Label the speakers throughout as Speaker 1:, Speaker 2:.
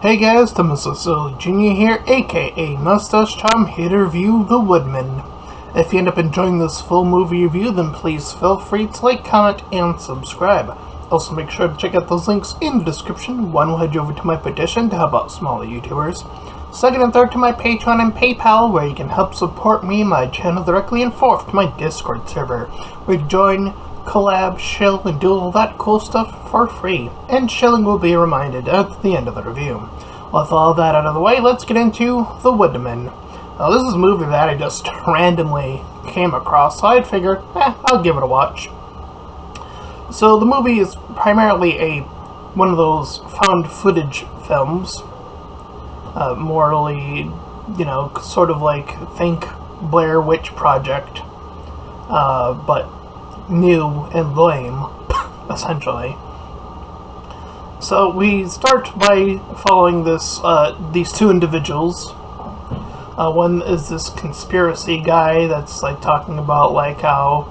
Speaker 1: Hey guys, Thomas Jr. here, aka Mustached. I'm here to review The Woodsmen. If you end up enjoying this full movie review, then please feel free to like, comment, and subscribe. Also make sure to check out those links in the description. One will head you over to my petition to help out smaller YouTubers. Second and third to my Patreon and PayPal, where you can help support me and my channel directly. And fourth to my Discord server, where you can join, collab, shill, and do all that cool stuff for free. And shilling will be reminded at the end of the review. With all that out of the way, let's get into The Woodsmen. Now, this is a movie that I just randomly came across, so I figured, I'll give it a watch. So the movie is primarily one of those found footage films. Morally, sort of like, think Blair Witch Project, but new and lame, essentially. So we start by following these two individuals. One is this conspiracy guy that's like talking about like how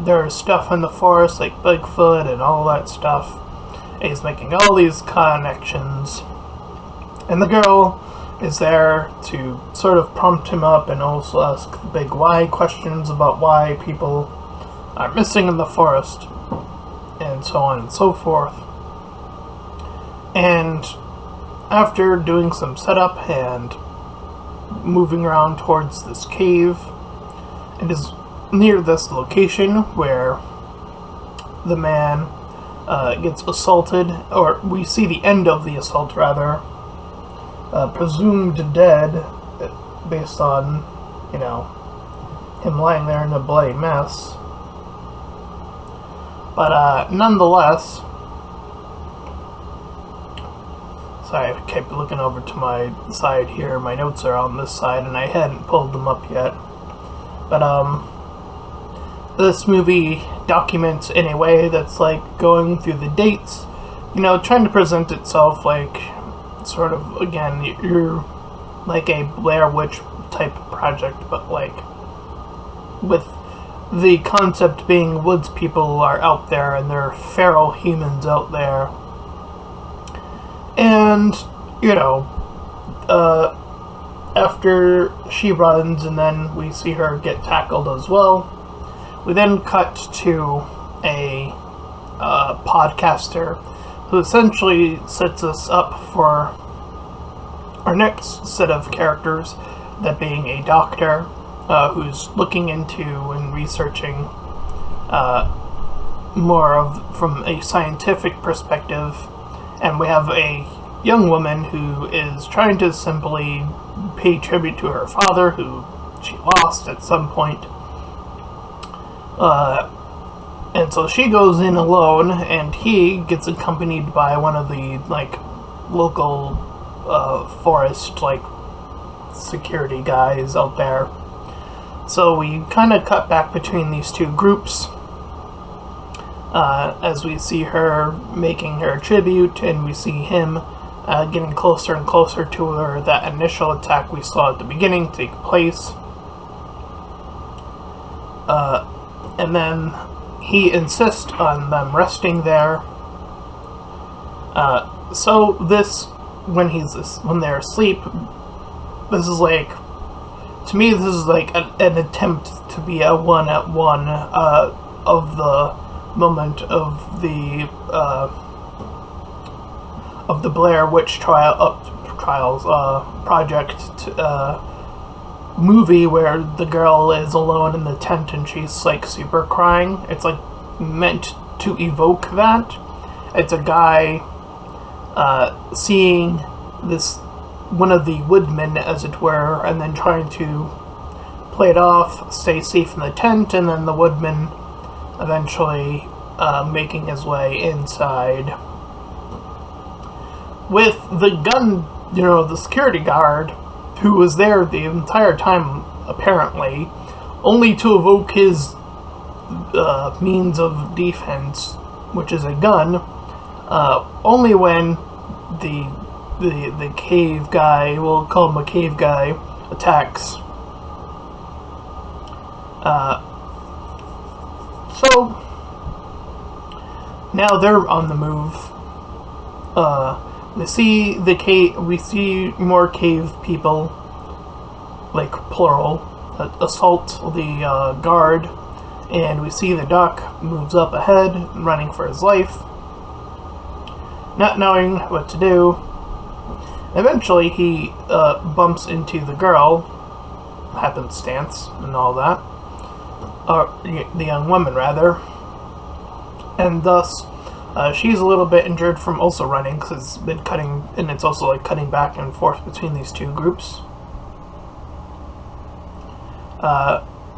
Speaker 1: there's stuff in the forest like Bigfoot and all that stuff. And he's making all these connections. And the girl is there to sort of prompt him up and also ask the big why questions about why people are missing in the forest, and so on and so forth. And after doing some setup and moving around towards this cave, it is near this location where the man gets assaulted, or we see the end of the assault rather, presumed dead based on, him lying there in a bloody mess. But nonetheless, sorry, I kept looking over to my side here. My notes are on this side, and I hadn't pulled them up yet. But, this movie documents in a way that's, like, going through the dates, trying to present itself like, sort of, again, you're like a Blair Witch type project, but, like, with the concept being woods people are out there, and they're feral humans out there. And, after she runs and then we see her get tackled as well, we then cut to a podcaster who essentially sets us up for our next set of characters, that being a doctor who's looking into and researching more from a scientific perspective. And we have a young woman who is trying to simply pay tribute to her father, who she lost at some point. And so she goes in alone, and he gets accompanied by one of the, local, forest, security guys out there. So we kind of cut back between these two groups, as we see her making her tribute, and we see him getting closer and closer to her. That initial attack we saw at the beginning take place. And then he insists on them resting there. So this, when they're asleep, this is like, to me, this is like an attempt to be a one-at-one of the moment of the Blair Witch Trials project movie, where the girl is alone in the tent and she's like super crying. It's like meant to evoke that. It's a guy seeing this, one of the woodmen as it were, and then trying to play it off, stay safe in the tent, and then the woodman eventually making his way inside with the gun, the security guard who was there the entire time, apparently, only to evoke his means of defense, which is a gun, only when the cave guy, we'll call him a cave guy, attacks. So now they're on the move. We see the cave. We see more cave people, like plural, assault the guard, and we see the duck moves up ahead, running for his life, not knowing what to do. Eventually, he bumps into the girl, happenstance, and all that, or the young woman rather, and thus. She's a little bit injured from also running because it's been cutting, and it's also like cutting back and forth between these two groups.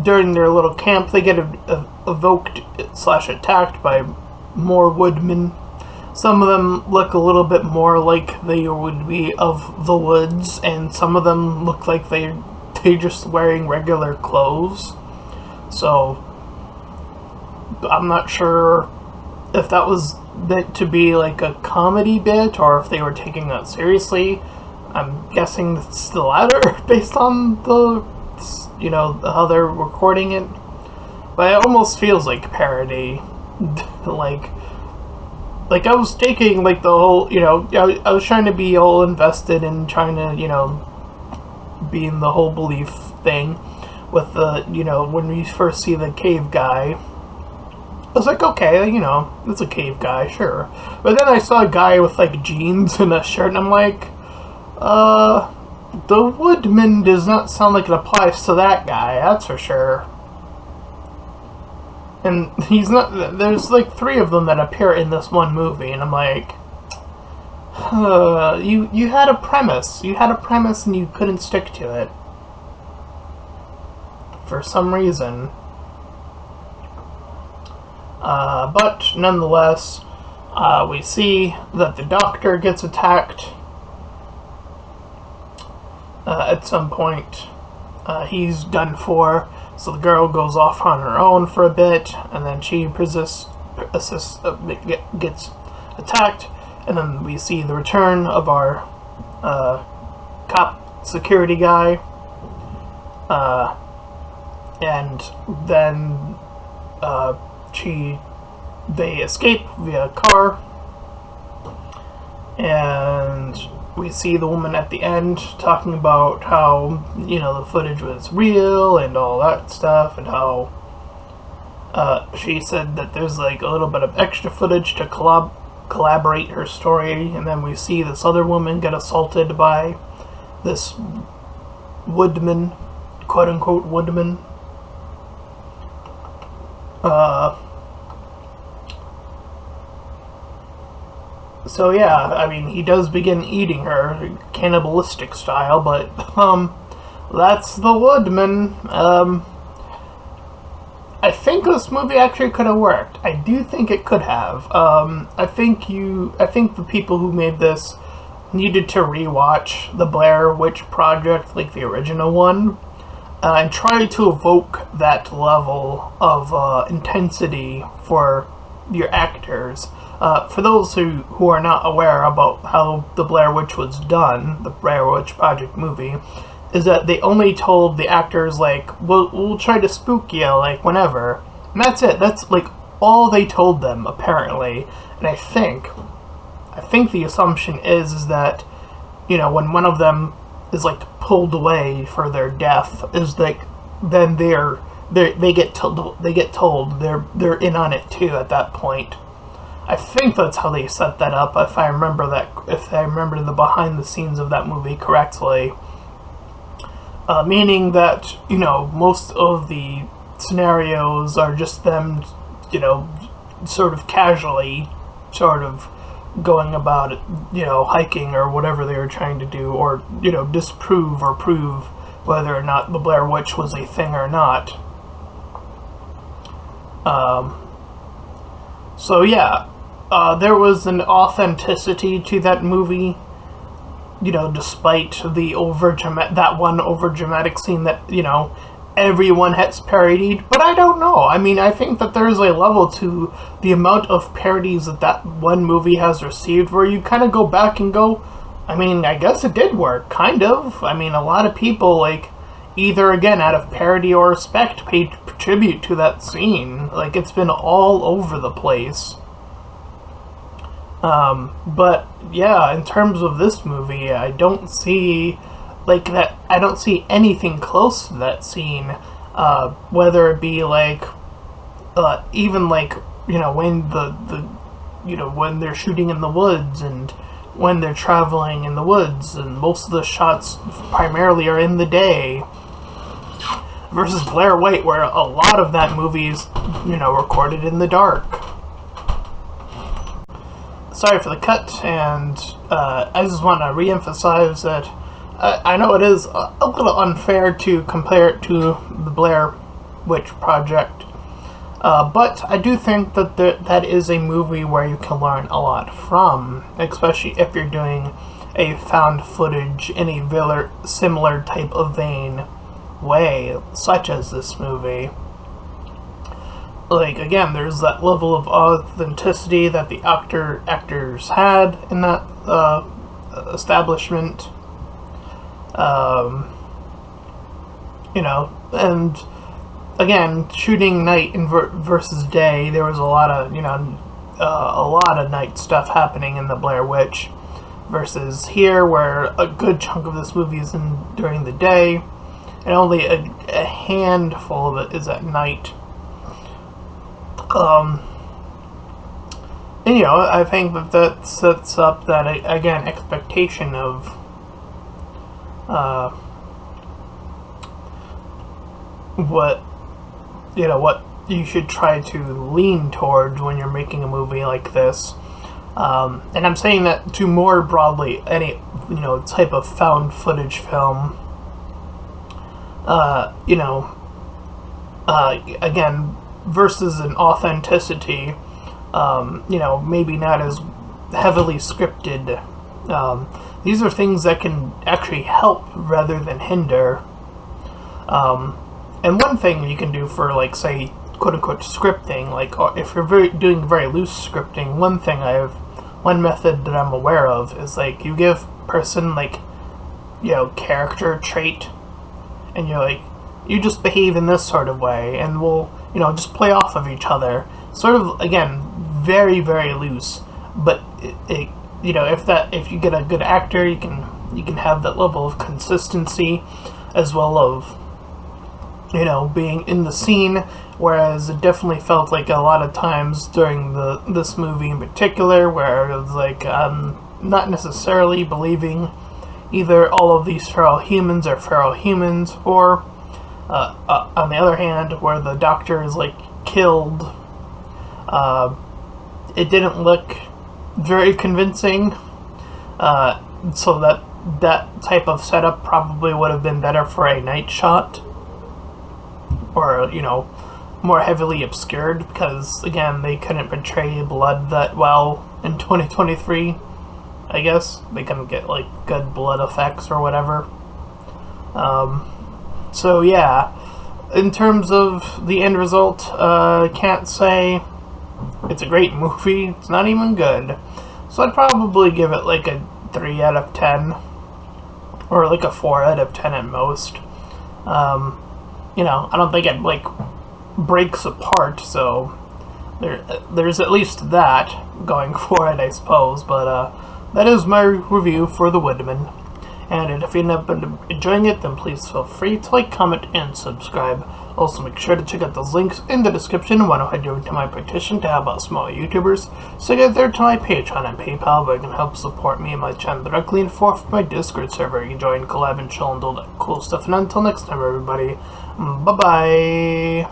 Speaker 1: During their little camp, they get evoked / attacked by more woodmen. Some of them look a little bit more like they would be of the woods, and some of them look like they're just wearing regular clothes. So I'm not sure if that was meant to be like a comedy bit or if they were taking that seriously. I'm guessing it's the latter based on the, how they're recording it. But it almost feels like parody. like I was taking like the whole, I was trying to be all invested in trying to, be in the whole belief thing with the, when we first see the cave guy. I was like, okay, it's a cave guy, sure. But then I saw a guy with, like, jeans and a shirt, and I'm like, the Woodman does not sound like it applies to that guy, that's for sure. And he's not, there's, like, 3 of them that appear in this one movie, and I'm like, you had a premise. You had a premise and you couldn't stick to it. For some reason. But nonetheless, we see that the doctor gets attacked at some point. He's done for, so the girl goes off on her own for a bit, and then she gets attacked, and then we see the return of our cop security guy, and then they escape via car, and we see the woman at the end talking about how, the footage was real and all that stuff, and how she said that there's like a little bit of extra footage to collaborate her story, and then we see this other woman get assaulted by this woodman, quote-unquote woodman. So yeah, I mean, he does begin eating her, cannibalistic style, but, that's the Woodman. I think this movie actually could have worked. I do think it could have. I think the people who made this needed to rewatch the Blair Witch Project, like the original one, and try to evoke that level of intensity for your actors. For those who are not aware about how the Blair Witch was done, the Blair Witch Project movie, is that they only told the actors, like, we'll try to spook you, like, whenever. And that's it. That's, like, all they told them, apparently. And I think the assumption is that, when one of them is, like, pulled away for their death, is, like, then they get told they're in on it, too, at that point. I think that's how they set that up, if I remember the behind the scenes of that movie correctly. Meaning that, most of the scenarios are just them, sort of casually, sort of going about it, hiking or whatever they were trying to do, or, disprove or prove whether or not the Blair Witch was a thing or not. So yeah, there was an authenticity to that movie, despite the that one over-dramatic scene that, everyone has parodied. But I don't know. I mean, I think that there's a level to the amount of parodies that one movie has received where you kind of go back and go, I mean, I guess it did work, kind of. I mean, a lot of people, like, either, again, out of parody or respect, paid tribute to that scene. Like, it's been all over the place. But yeah, in terms of this movie, I don't see like that. I don't see anything close to that scene. Whether it be like, even like when when they're shooting in the woods and when they're traveling in the woods, and most of the shots primarily are in the day. Versus Blair Witch, where a lot of that movie is, recorded in the dark. Sorry for the cut, and I just want to re-emphasize that I know it is a little unfair to compare it to the Blair Witch Project, but I do think that that is a movie where you can learn a lot from, especially if you're doing a found footage in a very similar type of vein way, such as this movie. Like, again, there's that level of authenticity that the actors had in that establishment. And again, shooting night versus day, there was a lot of night stuff happening in the Blair Witch, versus here, where a good chunk of this movie is during the day, and only a handful of it is at night. And, I think that sets up that, again, expectation of what you should try to lean towards when you're making a movie like this. And I'm saying that to more broadly any type of found footage film. Again, versus an authenticity, maybe not as heavily scripted. These are things that can actually help rather than hinder. And one thing you can do for, like, say, quote-unquote scripting, like, if you're doing very loose scripting, one method that I'm aware of is, like, you give person, like, character trait, and you're like, you just behave in this sort of way, and we'll, just play off of each other. Sort of, again, very, very loose, but if you get a good actor, you can have that level of consistency, as well of being in the scene. Whereas it definitely felt like a lot of times during this movie in particular, where it was like not necessarily believing either all of these feral humans are feral humans, or on the other hand, where the doctor is like killed, it didn't look very convincing. So that type of setup probably would have been better for a night shot, or more heavily obscured, because again, they couldn't portray blood that well in 2023. I guess they couldn't get like good blood effects or whatever. So yeah, in terms of the end result, can't say it's a great movie. It's not even good. So I'd probably give it like a 3 out of 10, or like a 4 out of 10 at most. I don't think it like breaks apart, so there's at least that going for it, I suppose. But that is my review for The Woodsmen. And if you end up enjoying it, then please feel free to like, comment, and subscribe. Also, make sure to check out those links in the description when I join to my petition to help out small YouTubers. So get there to my Patreon and PayPal, where you can help support me and my channel directly, and for my Discord server, you can join, collab, and chill, and all that cool stuff. And until next time, everybody, bye-bye.